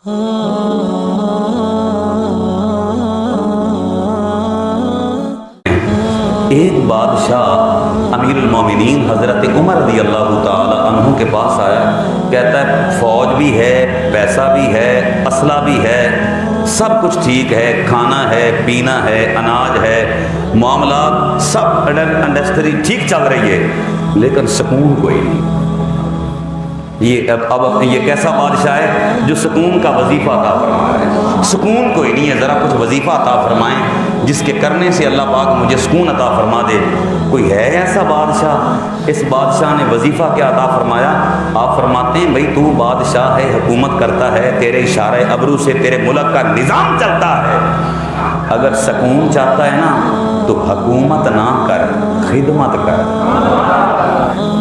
ایک بادشاہ امیر المومنین حضرت عمر رضی اللہ تعالی عنہ کے پاس آیا، کہتا ہے فوج بھی ہے، پیسہ بھی ہے، اسلحہ بھی ہے، سب کچھ ٹھیک ہے، کھانا ہے، پینا ہے، اناج ہے، معاملات سب انڈسٹری ٹھیک چل رہی ہے، لیکن سکون کوئی نہیں۔ اب یہ کیسا بادشاہ ہے جو سکون کا وظیفہ عطا فرما رہا ہے؟ سکون کوئی نہیں ہے، ذرا کچھ وظیفہ عطا فرمائیں جس کے کرنے سے اللہ پاک مجھے سکون عطا فرما دے۔ کوئی ہے ایسا بادشاہ؟ اس بادشاہ نے وظیفہ کیا عطا فرمایا؟ آپ فرماتے ہیں بھائی تو بادشاہ ہے، حکومت کرتا ہے، تیرے اشارے ابرو سے تیرے ملک کا نظام چلتا ہے، اگر سکون چاہتا ہے نا تو حکومت نہ کر، خدمت کر۔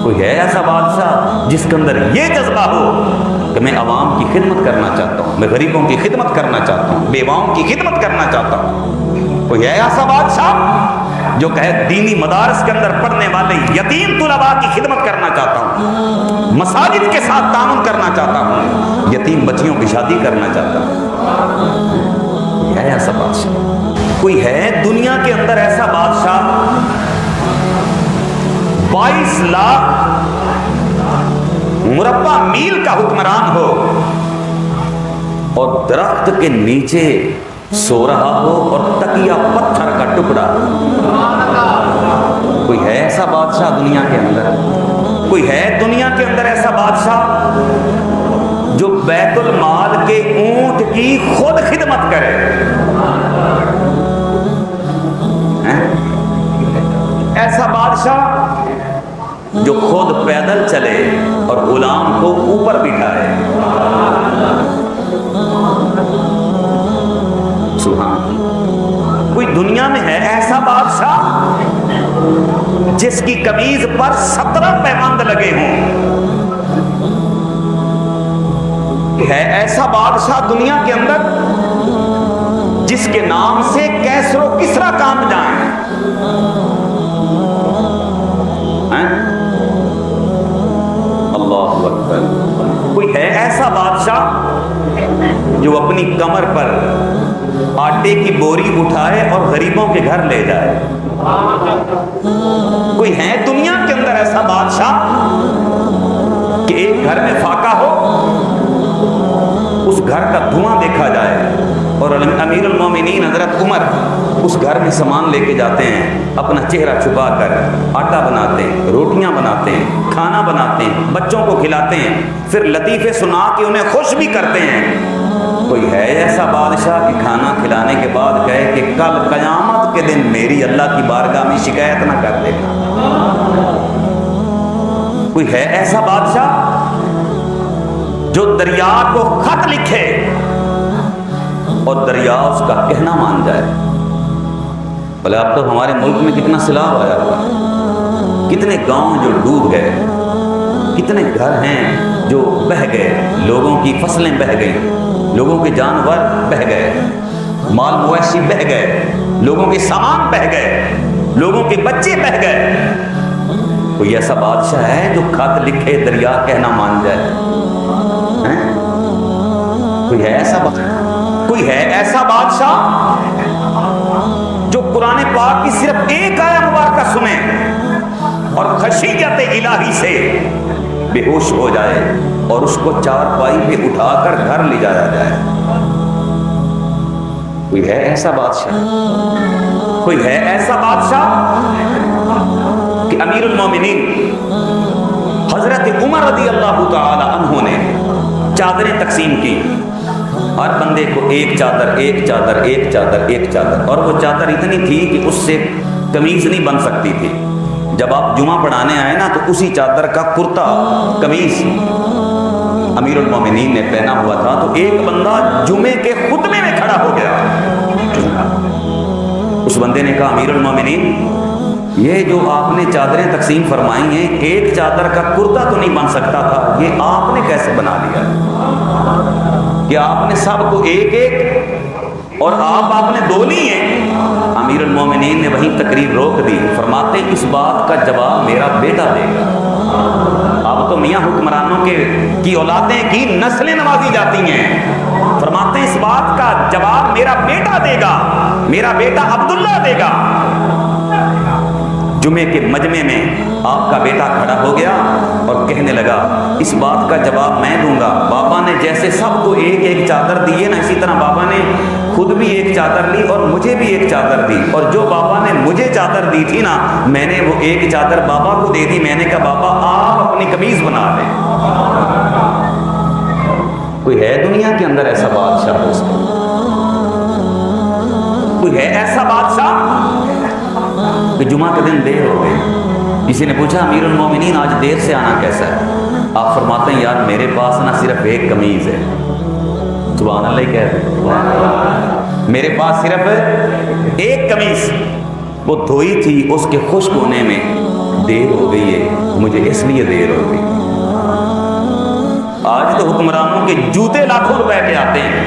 کوئی ہے ایسا بادشاہ جس کے اندر یہ جذبہ ہو کہ میں عوام کی خدمت کرنا چاہتا ہوں، میں غریبوں کی خدمت کرنا چاہتا ہوں، بیواؤں کی خدمت کرنا چاہتا ہوں؟ کوئی ہے ایسا بادشاہ جو کہے دینی مدارس کے اندر پڑھنے والے یتیم طلباء کی خدمت کرنا چاہتا ہوں، مساجد کے ساتھ تعاون کرنا چاہتا ہوں، یتیم بچیوں کی شادی کرنا چاہتا ہوں؟ کوئی ہے ایسا بادشاہ؟ کوئی ہے دنیا کے اندر ایسا بادشاہ 22 لاکھ مربع میل کا حکمران ہو اور درخت کے نیچے سو رہا ہو اور تکیہ پتھر کا ٹکڑا؟ کوئی ہے ایسا بادشاہ دنیا کے اندر؟ کوئی ہے دنیا کے اندر ایسا بادشاہ جو بیت المال کے اونٹ کی خود خدمت کرے؟ ایسا بادشاہ جو خود پیدل چلے اور غلام کو اوپر بٹھائے؟ سبحان۔ کوئی دنیا میں ہے ایسا بادشاہ جس کی قمیض پر 17 پیوند لگے ہوں؟ ہے ایسا بادشاہ دنیا کے اندر جس کے نام سے کیسر و کسرا کام جائیں؟ اللہ اکبر۔ کوئی ہے ایسا بادشاہ جو اپنی کمر پر آٹے کی بوری اٹھائے اور غریبوں کے گھر لے جائے؟ کوئی ہے دنیا کے اندر ایسا بادشاہ کہ ایک گھر میں فاقہ ہو، اس گھر کا دھواں دیکھا جائے اور امیر المومنین حضرت عمر اس گھر میں سامان لے کے جاتے ہیں، اپنا چہرہ چھپا کر آٹا بناتے ہیں، روٹیاں بناتے ہیں، کھانا بناتے ہیں، بچوں کو کھلاتے ہیں، پھر لطیفے سنا کے انہیں خوش بھی کرتے ہیں؟ کوئی ہے ایسا بادشاہ کہ کھانا کھلانے کے بعد کہے کہ کل قیامت کے دن میری اللہ کی بارگاہ میں شکایت نہ کر دے گا؟ کوئی ہے ایسا بادشاہ جو دریا کو خط لکھے اور دریا اس کا کہنا مان جائے؟ بھلے اب تو ہمارے ملک میں کتنا سیلاب آیا ہوا، کتنے گاؤں جو ڈوب گئے، کتنے گھر ہیں جو بہہ گئے، لوگوں کی فصلیں بہہ گئیں، لوگوں کے جانور بہہ گئے، مال مویشی بہہ گئے، لوگوں کے سامان بہہ گئے، لوگوں کے بچے بہہ گئے۔ کوئی ایسا بادشاہ ہے جو خط لکھے دریا کہنا مان جائے؟ کوئی ہے ایسا بادشاہ؟ کوئی ہے ایسا بادشاہ جو قرآن پاک کی صرف ایک آیت مبارکہ سنے اور خشیت الہی سے بے ہوش ہو جائے اور اس کو چارپائی پہ اٹھا کر گھر لے جایا جائے؟ کوئی ہے ایسا بادشاہ؟ کوئی ہے ایسا بادشاہ کہ امیر المومنین حضرت عمر رضی اللہ تعالی عنہ نے چادریں تقسیم کی، ہر بندے کو ایک چادر ایک چادر ایک چادر ایک چادر، اور وہ چادر اتنی تھی کہ اس سے قمیض نہیں بن سکتی تھی۔ جب آپ جمعہ پڑھانے آئے نا تو اسی چادر کا کرتا قمیض امیر المومنین نے پہنا ہوا تھا، تو ایک بندہ جمعے کے خطبے میں کھڑا ہو گیا۔ اس بندے نے کہا امیر المومنین یہ جو آپ نے چادریں تقسیم فرمائی ہیں، ایک چادر کا کرتا تو نہیں بن سکتا تھا، یہ آپ نے کیسے بنا لیا کہ آپ نے سب کو ایک ایک اور آپ نے دو لی ہیں؟ امیر المومنین نے وہیں تقریر روک دی، فرماتے اس بات کا جواب میرا بیٹا دے گا۔ اب تو میاں حکمرانوں کی اولادیں کی نسلیں نوازی جاتی ہیں، میرا بیٹا دے گا، میرا بیٹا عبداللہ دے گا۔ جمعے کے مجمع میں آپ کا بیٹا کھڑا ہو گیا اور کہنے لگا اس بات کا جواب میں دوں گا۔ بابا نے جیسے سب کو ایک ایک چادر دی ہے نا، اسی طرح بابا نے خود بھی ایک چادر لی اور مجھے بھی ایک چادر دی، اور جو بابا نے مجھے چادر دی تھی نا، میں نے وہ ایک چادر بابا کو دے دی۔ میں نے کہا بابا آپ اپنی قمیض بنا لیں۔ کوئی ہے دنیا کے اندر ایسا بادشاہ؟ کوئی ہے ایسا بادشاہ کہ جمعہ کے دن دیر ہو گئی؟ کسی نے پوچھا امیر المومنین آج دیر سے آنا کیسا ہے؟ آپ فرماتے ہیں یار میرے پاس نہ صرف ایک قمیض ہے، سبحان اللہ کہہ رہے، میرے پاس صرف ایک قمیض، وہ دھوئی تھی، اس کے خشک ہونے میں دیر ہو گئی ہے، مجھے اس لیے دیر ہو گئی۔ آج تو حکمرانوں کے جوتے لاکھوں روپے کے آتے ہیں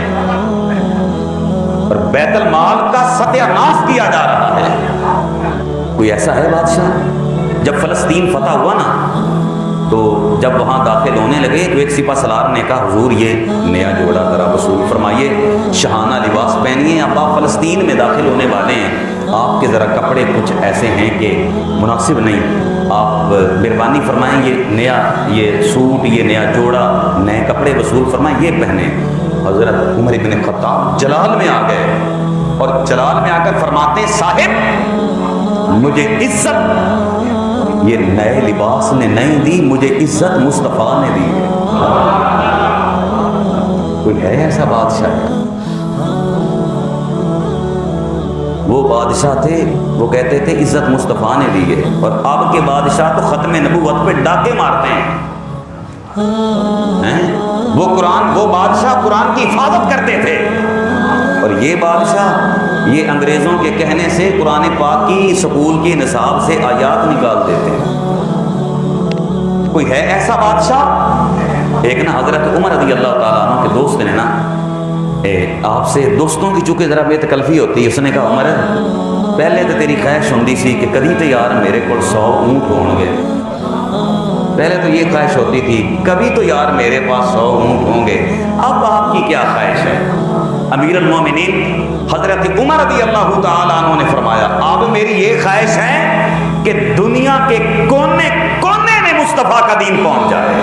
اور بیت المال کا ستیہ ناش کیا جا رہا ہے۔ کوئی ایسا ہے بادشاہ؟ جب فلسطین فتح ہوا نا تو جب وہاں داخل ہونے لگے تو ایک سپہ سالار نے کہا حضور یہ نیا جوڑا ذرا وصول فرمائیے، شاہانہ لباس پہنیے، اب آپ فلسطین میں داخل ہونے والے ہیں، آپ کے ذرا کپڑے کچھ ایسے ہیں کہ مناسب نہیں، آپ مہربانی فرمائیں یہ نیا یہ سوٹ یہ نیا جوڑا نئے کپڑے وصول فرمائیں یہ پہنیں۔ حضرت عمر بن خطاب جلال میں آ گئے اور جلال میں آ کر فرماتے ہیں صاحب مجھے عزت یہ نئے لباس نے نہیں دی، مجھے عزت مصطفیٰ نے دی۔ کوئی ہے ایسا بادشاہ؟ وہ بادشاہ تھے وہ کہتے تھے عزت مصطفیٰ نے دی ہے، اور اب کے بادشاہ تو ختم نبوت پہ ڈاکے مارتے ہیں۔ وہ بادشاہ قرآن کی حفاظت کرتے تھے، اور یہ بادشاہ یہ انگریزوں کے کہنے سے قرآن پاک کی سکول کی نصاب سے آیات نکال دیتے ہیں۔ کوئی ہے ایسا بادشاہ؟ ایک نا حضرت عمر رضی اللہ تعالیٰ عنہ کے دوست نے نا آپ سے دوستوں کی چونکہ ذرا بے تکلفی ہوتی ہے، اس نے کہا عمر پہلے تو تیری خواہش ہوندی سی کہ کدی تو یار میرے کو 100 اونٹ ہوں گے، پہلے تو یہ خواہش ہوتی تھی کبھی تو یار میرے پاس 100 اونٹ ہوں گے، اب آپ کی کیا خواہش ہے؟ امیر المومنین حضرت عمر رضی اللہ تعالیٰ عنہ نے فرمایا اب میری یہ خواہش ہے کہ دنیا کے کونے کونے میں مصطفیٰ کا دین پہنچ جائے۔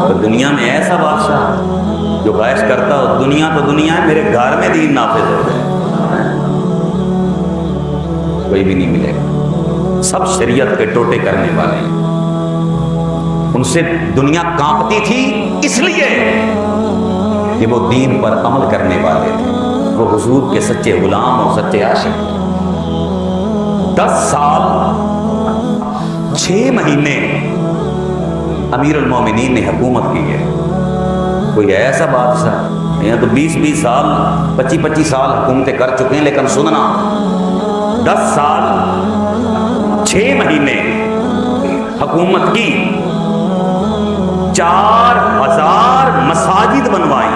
تو دنیا میں ایسا بادشاہ جو خواہش کرتا ہو دنیا تو دنیا ہے، میرے گھر میں دین نافذ ہو جائے، کوئی بھی نہیں ملے گا۔ سب شریعت کے ٹوٹے کرنے والے ہیں، ان سے دنیا کانپتی تھی اس لیے کہ وہ دین پر عمل کرنے والے تھے، وہ حضور کے سچے غلام اور سچے عاشق۔ 10 سال 6 مہینے امیر المومنین نے حکومت کی ہے۔ کوئی ایسا بادشاہ؟ یہاں تو 20 سال 25 سال حکومتیں کر چکے ہیں، لیکن سننا 10 سال 6 مہینے حکومت کی، 4000 مساجد بنوائی،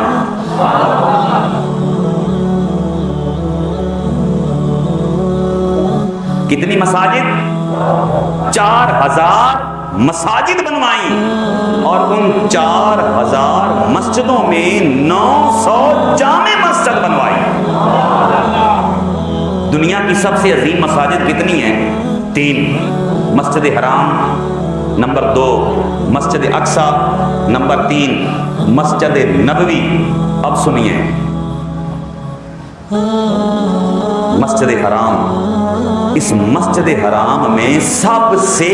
کتنی مساجد؟ 4000 مساجد بنوائیں، اور ان 4000 مسجدوں میں 900 جامع مسجد بنوائی۔ دنیا کی سب سے عظیم مساجد کتنی ہیں؟ 3، مسجد حرام نمبر 2، مسجد اقصی نمبر 3، مسجد نبوی۔ اب سنیے، مسجد حرام، اس مسجد حرام میں سب سے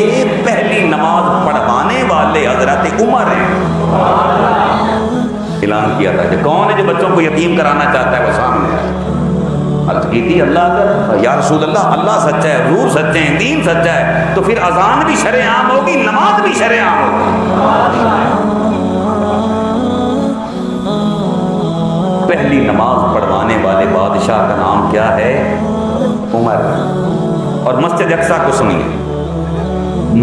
پہلی نماز پڑھوانے والے حضرت عمر ہیں۔ اعلان کیا تھا کہ کون ہے جو بچوں کو یتیم کرانا چاہتا ہے وہ سامنے آئے۔ عرض کی تھی اللہ کا یا رسول اللہ، اللہ سچا ہے، حضور سچے ہیں، دین سچا ہے، تو پھر اذان بھی شرع عام ہوگی، نماز بھی شرع عام ہوگی۔ پہلی نماز پڑھوانے والے بادشاہ کا نام کیا ہے؟ عمر۔ اور مسجد اقصی کو سنیے،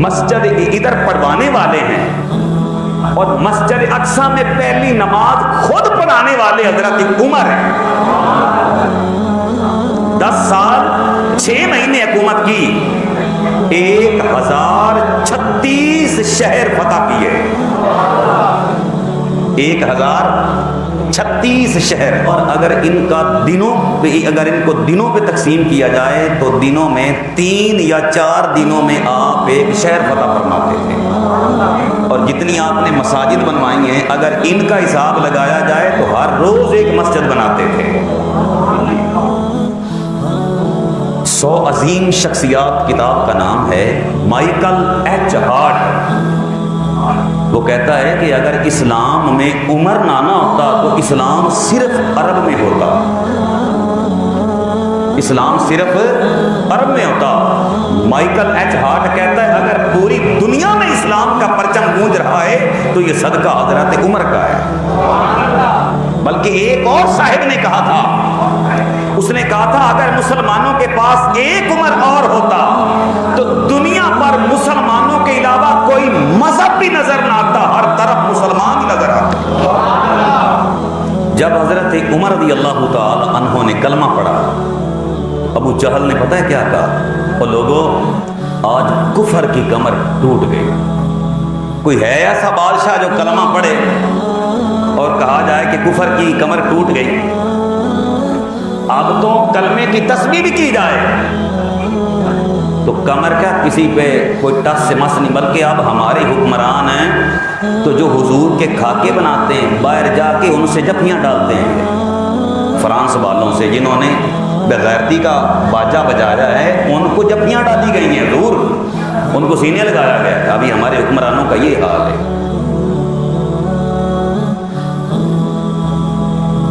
مسجد ادھر پڑھوانے والے ہیں اور مسجد اقصی میں پہلی نماز خود پڑھانے والے حضرت عمر ہیں۔ 10 سال 6 مہینے حکومت کی، 1036 شہر فتح کیے، 1036 شہر، اور اگر ان کا ان کو دنوں پہ تقسیم کیا جائے تو دنوں میں 3 یا 4 دنوں میں آپ ایک شہر فتح فرماتے تھے۔ اور جتنی آپ نے مساجد بنوائی ہیں اگر ان کا حساب لگایا جائے تو ہر روز ایک مسجد بناتے تھے۔ 100 عظیم شخصیات کتاب کا نام ہے مائیکل ایچ ہارٹ۔ وہ کہتا ہے کہ اگر اسلام میں عمر نہ ہوتا تو اسلام صرف عرب میں ہوتا، اسلام صرف عرب میں ہوتا۔ مائیکل ایچ ہارٹ کہتا ہے اگر پوری دنیا میں اسلام کا پرچم گونج رہا ہے تو یہ صدقہ حضرت عمر کا ہے۔ بلکہ ایک اور صاحب نے کہا تھا، اس نے کہا تھا اگر مسلمانوں کے پاس ایک عمر اور ہوتا تو دنیا پر مسلمانوں کے علاوہ کوئی مذہب بھی نظر نہ آتا، ہر طرف مسلمان ہی نظر آتا۔ جب حضرت عمر رضی اللہ تعالی عنہ نے کلمہ پڑھا، ابو جہل نے پتہ ہے کیا کہا؟ اور لوگوں آج کفر کی کمر ٹوٹ گئی۔ کوئی ہے ایسا بادشاہ جو کلمہ پڑھے اور کہا جائے کہ کفر کی کمر ٹوٹ گئی؟ اب تو کلمے کی تسبیح بھی کی جائے تو کمر کیا کسی پہ کوئی ٹس سے مس نہیں، بلکہ اب ہمارے حکمران ہیں تو جو حضور کے خاکے بناتے ہیں باہر جا کے ان سے جفیاں ڈالتے ہیں، فرانس والوں سے جنہوں نے بغیرتی کا باجہ بجایا ہے ان کو جفیاں ڈالی گئی ہیں، حضور ان کو سینے لگایا گیا ہے۔ ابھی ہمارے حکمرانوں کا یہ حال ہے۔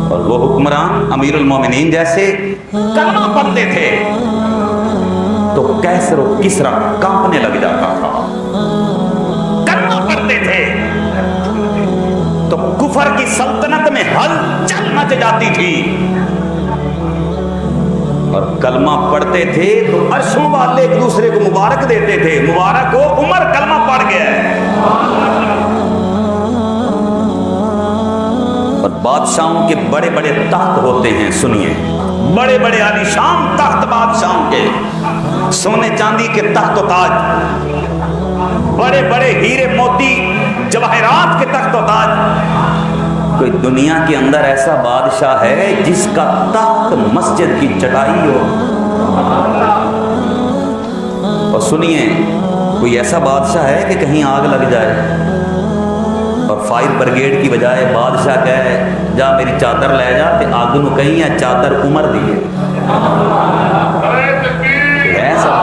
اور وہ حکمران امیر المومنین جیسے کلمہ پڑھتے تھے تو کیسر و کسرا کانپنے لگ جاتا تھا، کلمہ پڑھتے تھے تو کفر کی سلطنت میں ہلچل مچ جاتی تھی، اور کلمہ پڑھتے تھے تو عرشوں والے ایک دوسرے کو مبارک دیتے تھے، مبارک ہو عمر کلمہ پڑھ گیا ہے۔ اور بادشاہوں کے بڑے بڑے تخت ہوتے ہیں، سنیے، بڑے بڑے عالیشان تخت بادشاہوں کے، سونے چاندی کے تخت و تاج، بڑے بڑے ہیرے موتی جواہرات کے تخت و تاج۔ کوئی دنیا کے اندر ایسا بادشاہ ہے جس کا تخت مسجد کی چٹائی ہو؟ اور سنیے، کوئی ایسا بادشاہ ہے کہ کہیں آگ لگ جائے اور فائر بریگیڈ کی بجائے بادشاہ کہے جا میری چادر لے جا تے آگ نو کہیں ہے چادر عمر دیے؟ ایسا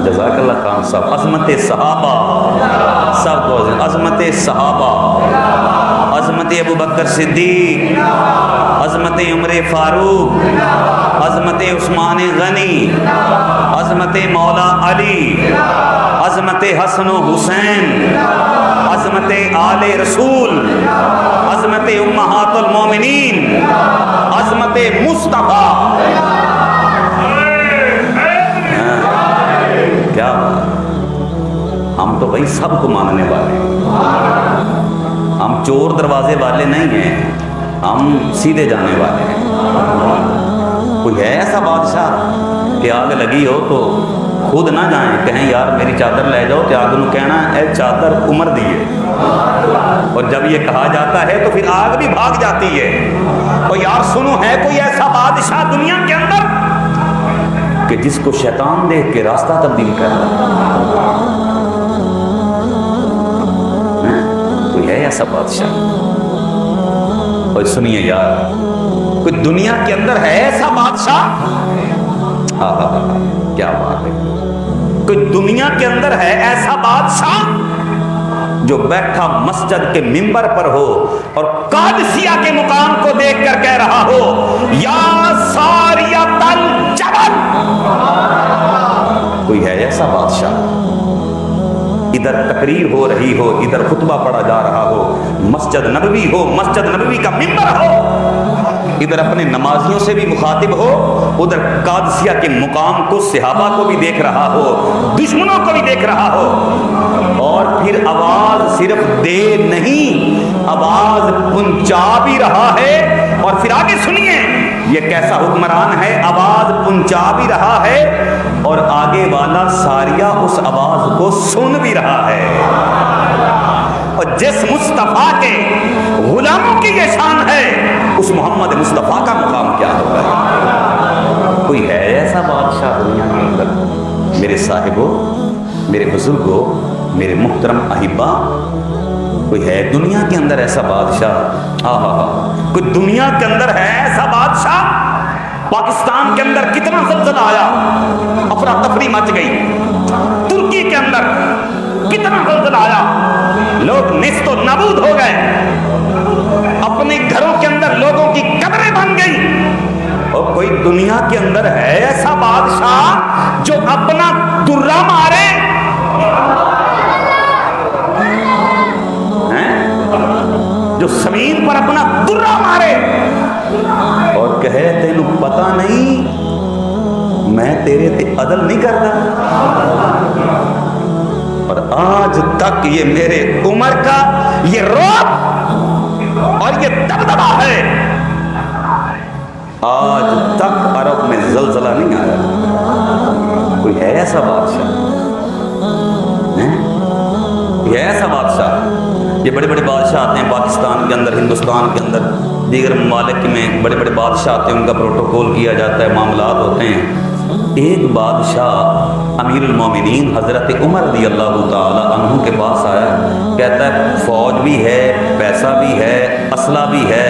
جزاک اللہ خان صاحب۔ عظمت صحابہ، سب کو عظمت صحابہ، عظمت ابو بکر صدیق، عظمت عمر فاروق، عظمت عثمان غنی، عظمت مولا علی، عظمت حسن و حسین، عظمت آل رسول، عظمت امہات المومنین، عظمت مصطفیٰ۔ کیا ہم تو بھائی سب کو ماننے والے ہیں، ہم چور دروازے والے نہیں ہیں، ہم سیدھے جانے والے ہیں۔ کوئی ہے ایسا بادشاہ کہ آگ لگی ہو تو خود نہ جائیں، کہیں یار میری چادر لے جاؤ کہ آگ نو کہنا اے چادر عمر دیے، اور جب یہ کہا جاتا ہے تو پھر آگ بھی بھاگ جاتی ہے۔ اور یار سنو، ہے کوئی ایسا بادشاہ دنیا کے اندر کہ جس کو شیطان دیکھ کے راستہ تبدیل کر رہا؟ کوئی ہے ایسا بادشاہ؟ اور سنیے یار، کوئی دنیا کے اندر ہے ایسا بادشاہ؟ کیا بات ہے! کوئی دنیا کے اندر ہے ایسا بادشاہ جو بیٹھا مسجد کے منبر پر ہو اور قادسیہ کے مقام کو دیکھ کر کہہ رہا ہو یا ساریۃ الجبل؟ کوئی ہے ایسا بادشاہ؟ ادھر تقریر ہو رہی ہو، ادھر خطبہ پڑھا جا رہا ہو، مسجد نبوی ہو، مسجد نبوی کا منبر ہو، ادھر اپنے نمازیوں سے بھی مخاطب ہو، ادھر قادسیہ کے مقام کو، صحابہ کو بھی دیکھ رہا ہو، دشمنوں کو بھی دیکھ رہا ہو، اور پھر آواز صرف دے نہیں، آواز پہنچا بھی رہا ہے۔ اور پھر آگے سنیے، یہ کیسا حکمران ہے، آواز پہنچا بھی رہا ہے اور آگے والا ساریہ اس آواز کو سن بھی رہا ہے. اور جس مصطفیٰ کے غلاموں کی یہ شان ہے, اس محمد مصطفیٰ کا مقام کیا ہوگا؟ کوئی ہے ایسا بادشاہ دنیا کے اندر؟ میرے صاحبوں, میرے بزرگوں, میرے محترم احبا, کوئی ہے دنیا کے اندر ایسا بادشاہ؟ کوئی دنیا کے اندر ہے ایسا بادشاہ؟ پاکستان کے اندر کتنا زلزلہ آیا, افراتفری مچ گئی. ترکی کے اندر کتنا زلزلہ آیا, لوگ نیست و نابود ہو گئے. اپنے گھروں کے اندر لوگوں کی قبریں بن گئی. اور کوئی دنیا کے اندر ہے ایسا بادشاہ جو اپنا درہ مارے؟ جو زمین پر اپنا درہ مارے اور کہے تینو پتہ نہیں میں تیرے تے عدل نہیں کرتا؟ اور آج تک یہ میرے عمر کا یہ رعب اور یہ دبدبہ ہے. آج تک عرب میں زلزلہ نہیں آیا. کوئی ہے ایسا بادشاہ؟ یہ ایسا بادشاہ؟ یہ بڑے بڑے بادشاہ آتے ہیں پاکستان کے اندر, ہندوستان کے اندر, دیگر ممالک میں بڑے بڑے بادشاہ آتے ہیں, ان کا پروٹوکول کیا جاتا ہے, معاملات ہوتے ہیں. ایک بادشاہ امیر المومنین حضرت عمر رضی اللہ تعالی عنہ کے پاس آیا, کہتا ہے فوج بھی ہے, پیسہ بھی ہے, اسلحہ بھی ہے,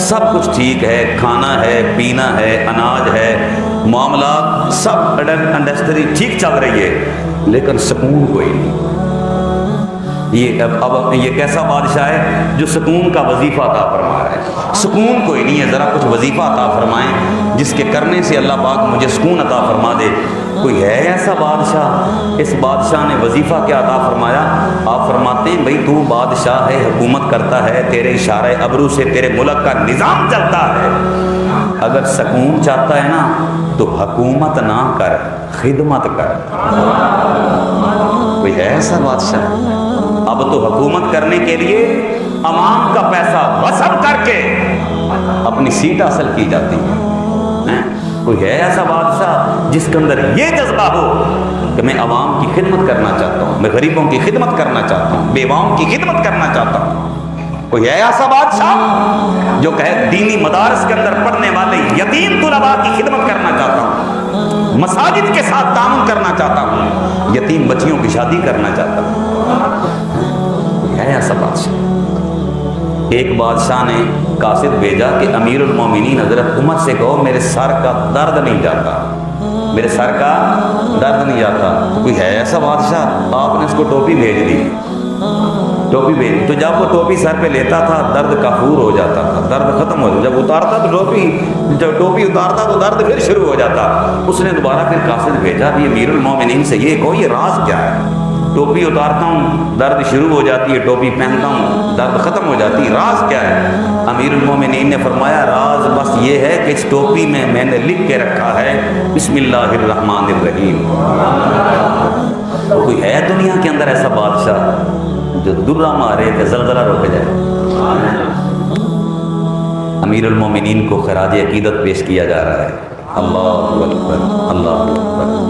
سب کچھ ٹھیک ہے, کھانا ہے, پینا ہے, اناج ہے, معاملات سب انڈسٹری ٹھیک چل رہی ہے, لیکن سکون کوئی نہیں. اب یہ کیسا بادشاہ ہے جو سکون کا وظیفہ عطا فرما رہا ہے؟ سکون کوئی نہیں ہے, ذرا کچھ وظیفہ عطا فرمائیں جس کے کرنے سے اللہ پاک مجھے سکون عطا فرما دے. کوئی ہے ایسا بادشاہ؟ اس بادشاہ نے وظیفہ کیا عطا فرمایا؟ آپ فرماتے ہیں بھئی تو بادشاہ ہے, حکومت کرتا ہے, تیرے اشارہ ابرو سے تیرے ملک کا نظام چلتا ہے. اگر سکون چاہتا ہے نا تو حکومت نہ کر, خدمت کر. کوئی ہے ایسا بادشاہ؟ اب تو حکومت کرنے کے لیے عوام کا پیسہ وصل کر کے اپنی سیٹ حاصل کی جاتی ہے. کوئی ہے ایسا بادشاہ جس کے اندر یہ جذبہ ہو کہ میں عوام کی خدمت کرنا چاہتا ہوں, میں غریبوں کی خدمت کرنا چاہتا ہوں, بیواؤں کی خدمت کرنا چاہتا ہوں؟ کوئی ہے ایسا بادشاہ جو کہے دینی مدارس کے اندر پڑھنے والے یتیم طلباء کی خدمت کرنا چاہتا ہوں, مساجد کے ساتھ تعاون کرنا چاہتا ہوں, یتیم بچیوں کی شادی کرنا چاہتا ہوں؟ ہے ایسا بادشاہ؟ ایک بادشاہ نے قاصد بھیجا کہ امیر المومنین حضرت عمر سے کہو میرے سر کا درد نہیں جاتا, میرے سر کا درد نہیں جاتا. کوئی ہے ایسا بادشاہ؟ آپ نے اس کو ٹوپی بھیج دی, ٹوپی بھیج, تو جب وہ ٹوپی سر پہ لیتا تھا درد کافور ہو جاتا تھا, درد ختم ہو جاتا. جب اتارتا تو جب ٹوپی اتارتا تو درد پھر شروع ہو جاتا. اس نے دوبارہ پھر قاصد بھیجا بھی امیر المومنین سے یہ کہو یہ راز کیا ہے؟ ٹوپی اتارتا ہوں درد شروع ہو جاتی ہے, ٹوپی پہنتا ہوں درد ختم ہو جاتی ہے, راز کیا ہے؟ امیر المومنین نے فرمایا راز بس یہ ہے کہ اس ٹوپی میں نے لکھ کے رکھا ہے بسم اللہ الرحمن الرحیم. کوئی ہے دنیا کے اندر ایسا بادشاہ جو درہ مارے کہ زلزلہ روک جائے؟ امیر المومنین کو خراج عقیدت پیش کیا جا رہا ہے. اللہ اکبر, اللہ اکبر.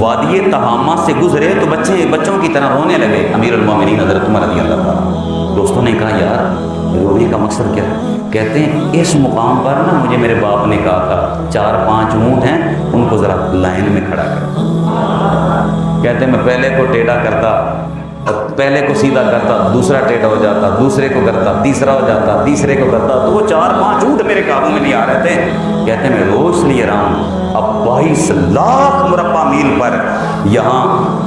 وادی تہامہ سے گزرے تو بچوں کی طرح رونے لگے امیر المومنین حضرت عمر رضی اللہ تعالیٰ. دوستوں نے کہا یار رونے کا مقصد کیا ہے؟ کہتے ہیں اس مقام پر نا مجھے میرے باپ نے کہا تھا 4-5 اونٹ ہیں ان کو ذرا لائن میں کھڑا کر. کہتے ہیں میں پہلے کو ٹیڑھا کرتا, پہلے کو سیدھا کرتا, دوسرا ٹیڑھا ہو جاتا, دوسرے کو کرتا, تیسرا ہو جاتا, تیسرے کو کرتا, تو وہ 4-5 اونٹ میرے قابو میں نہیں آ رہے تھے. کہتے ہیں میں روز لیے رہا ہوں. اب 22 لاکھ مربع میل پر یہاں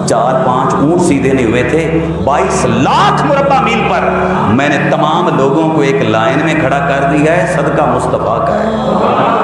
4-5 اونٹ سیدھے نہیں ہوئے تھے, 22 لاکھ مربع میل پر میں نے تمام لوگوں کو ایک لائن میں کھڑا کر دیا ہے, صدقہ مصطفیٰ کا ہے.